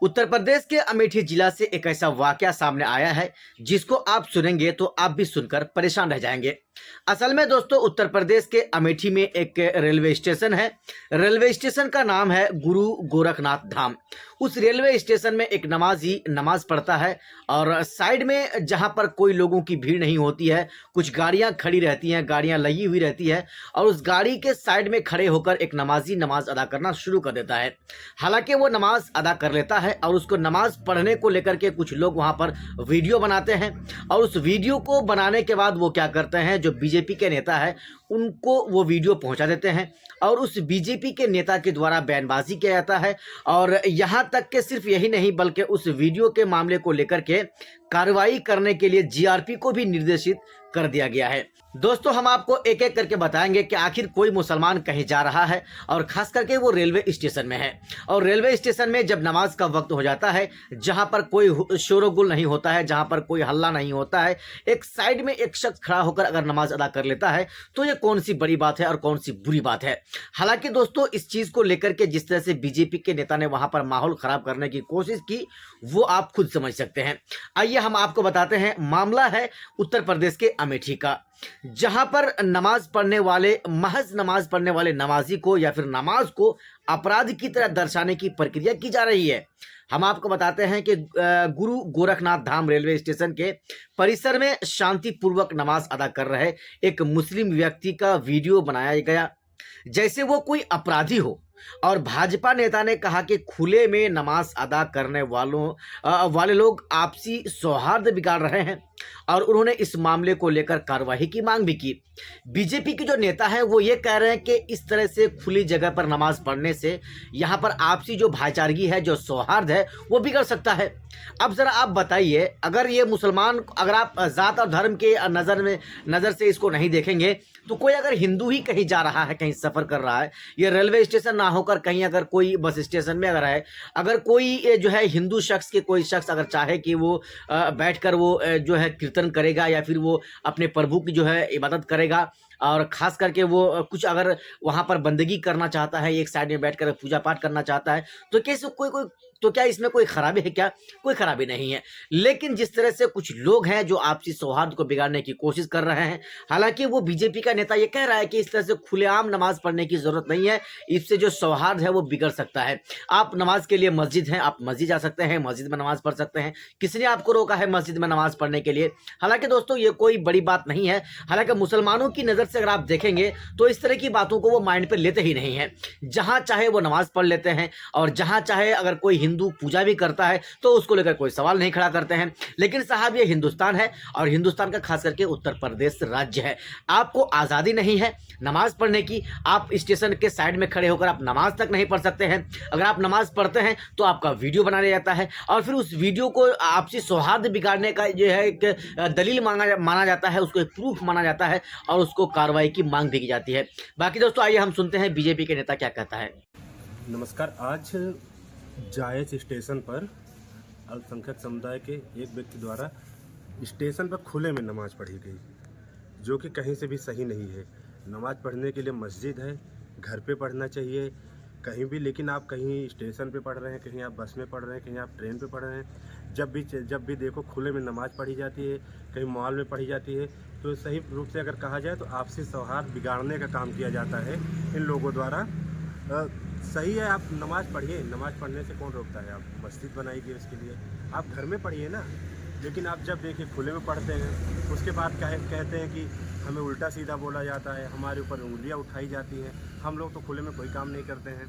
उत्तर प्रदेश के अमेठी जिला से एक ऐसा वाकया सामने आया है जिसको आप सुनेंगे तो आप भी सुनकर परेशान रह जाएंगे। असल में दोस्तों, उत्तर प्रदेश के अमेठी में एक रेलवे स्टेशन है। रेलवे स्टेशन का नाम है गुरु गोरखनाथ धाम। उस रेलवे स्टेशन में एक नमाजी नमाज पढ़ता है और साइड में जहां पर कोई लोगों की भीड़ नहीं होती है, कुछ गाड़ियां खड़ी रहती हैं, गाड़ियां लगी हुई रहती है और उस गाड़ी के साइड में खड़े होकर एक नमाजी नमाज अदा करना शुरू कर देता है। हालांकि वो नमाज अदा कर लेता है और उसको नमाज पढ़ने को लेकर के कुछ लोग वहां पर वीडियो बनाते हैं और उस वीडियो को बनाने के बाद वो क्या करते हैं, जो बीजेपी के नेता है उनको वो वीडियो पहुंचा देते हैं और उस बीजेपी के नेता के द्वारा बयानबाजी किया जाता है। और यहां तक कि सिर्फ यही नहीं बल्कि उस वीडियो के मामले को लेकर के कार्रवाई करने के लिए जीआरपी को भी निर्देशित कर दिया गया है। दोस्तों, हम आपको एक एक करके बताएंगे कि आखिर कोई मुसलमान कहीं जा रहा है और खास करके वो रेलवे स्टेशन में है। और रेलवे स्टेशन में जब नमाज का वक्त हो जाता है, जहां पर कोई शोरगुल नहीं होता है, जहां पर कोई हल्ला नहीं होता है, एक साइड में एक शख्स खड़ा होकर अगर नमाज अदा कर लेता है तो ये कौन सी बड़ी बात है और कौन सी बुरी बात है। हालांकि दोस्तों, इस चीज को लेकर के जिस तरह से बीजेपी के नेता ने वहां पर माहौल खराब करने की कोशिश की वो आप खुद समझ सकते हैं। आइए हम आपको बताते हैं। मामला है उत्तर प्रदेश के अमेठी का, जहां पर नमाज पढ़ने वाले महज नमाज पढ़ने वाले नमाजी को या फिर नमाज को अपराध की तरह दर्शाने की प्रक्रिया की जा रही है। हम आपको बताते हैं कि गुरु गोरखनाथ धाम रेलवे स्टेशन के परिसर में शांतिपूर्वक नमाज अदा कर रहे एक मुस्लिम व्यक्ति का वीडियो बनाया गया जैसे वो कोई अपराधी हो। और भाजपा नेता ने कहा कि खुले में नमाज अदा करने वाले लोग आपसी सौहार्द बिगाड़ रहे हैं और उन्होंने इस मामले को लेकर कार्रवाई की मांग भी की। बीजेपी के जो नेता हैं वो ये कह रहे हैं कि इस तरह से खुली जगह पर नमाज पढ़ने से यहाँ पर आपसी जो भाईचारगी है, जो सौहार्द है, वो बिगड़ सकता है। अब जरा आप बताइए, अगर ये मुसलमान, अगर आप जात और धर्म के नज़र से इसको नहीं देखेंगे तो कोई अगर हिंदू ही कहीं जा रहा है, कहीं सफ़र कर रहा है, ये रेलवे स्टेशन ना होकर कहीं अगर कोई बस स्टेशन में अगर है, अगर कोई जो है हिंदू शख्स के कोई शख्स अगर चाहे कि वो बैठकर वो जो है कीर्तन करेगा या फिर वो अपने प्रभु की जो है इबादत करेगा और ख़ास करके वो कुछ अगर वहाँ पर बंदगी करना चाहता है, एक साइड में बैठकर पूजा पाठ करना चाहता है, तो कैसे तो क्या इसमें कोई खराबी है? क्या कोई खराबी नहीं है। लेकिन जिस तरह से कुछ लोग हैं जो आपसी सौहार्द को बिगाड़ने की कोशिश कर रहे हैं, हालांकि वो बीजेपी का नेता ये कह रहा है कि इस तरह से खुलेआम नमाज पढ़ने की ज़रूरत नहीं है, इससे जो सौहार्द है वो बिगड़ सकता है। आप नमाज के लिए मस्जिद हैं, आप मस्जिद जा सकते हैं, मस्जिद में नमाज पढ़ सकते हैं, किसने आपको रोका है मस्जिद में नमाज पढ़ने के लिए? हालांकि दोस्तों, ये कोई बड़ी बात नहीं है। हालांकि मुसलमानों की नज़र से अगर आप देखेंगे तो इस तरह की बातों को वो माइंड पर लेते ही नहीं है। जहाँ चाहे वो नमाज पढ़ लेते हैं और जहाँ चाहे अगर कोई हिंदू पूजा भी करता है तो उसको लेकर कोई सवाल नहीं खड़ा करते हैं। लेकिन साहब, ये हिंदुस्तान है और हिंदुस्तान का खास करके उत्तर प्रदेश राज्य है। आपको आज़ादी नहीं है नमाज पढ़ने की। आप स्टेशन के साइड में खड़े होकर आप नमाज तक नहीं पढ़ सकते हैं। अगर आप नमाज पढ़ते हैं तो आपका वीडियो बना लिया जाता है और फिर उस वीडियो को आपसी सौहार्द बिगाड़ने का जो है एक दलील माना जाता है, उसको एक प्रूफ माना जाता है और उसको कार्रवाई की मांग भी की जाती है। बाकी दोस्तों, आइए हम सुनते हैं बीजेपी के नेता क्या कहता है। नमस्कार। आज जायज स्टेशन पर अल्पसंख्यक समुदाय के एक व्यक्ति द्वारा स्टेशन पर खुले में नमाज पढ़ी गई, जो कि कहीं से भी सही नहीं है। नमाज पढ़ने के लिए मस्जिद है, घर पे पढ़ना चाहिए, कहीं भी। लेकिन आप कहीं स्टेशन पे पढ़ रहे हैं, कहीं आप बस में पढ़ रहे हैं, कहीं आप ट्रेन पे पढ़ रहे हैं, जब भी देखो खुले में नमाज पढ़ी जाती है, कहीं मॉल में पढ़ी जाती है। तो सही रूप से अगर कहा जाए तो आपसी सौहार्द बिगाड़ने का काम किया जाता है इन लोगों द्वारा। सही है, आप नमाज पढ़िए, नमाज पढ़ने से कौन रोकता है? आप मस्जिद बनाई गई उसके लिए, आप घर में पढ़िए ना। लेकिन आप जब देखिए खुले में पढ़ते हैं, उसके बाद कहते हैं कि हमें उल्टा सीधा बोला जाता है, हमारे ऊपर उंगलियां उठाई जाती हैं। हम लोग तो खुले में कोई काम नहीं करते हैं।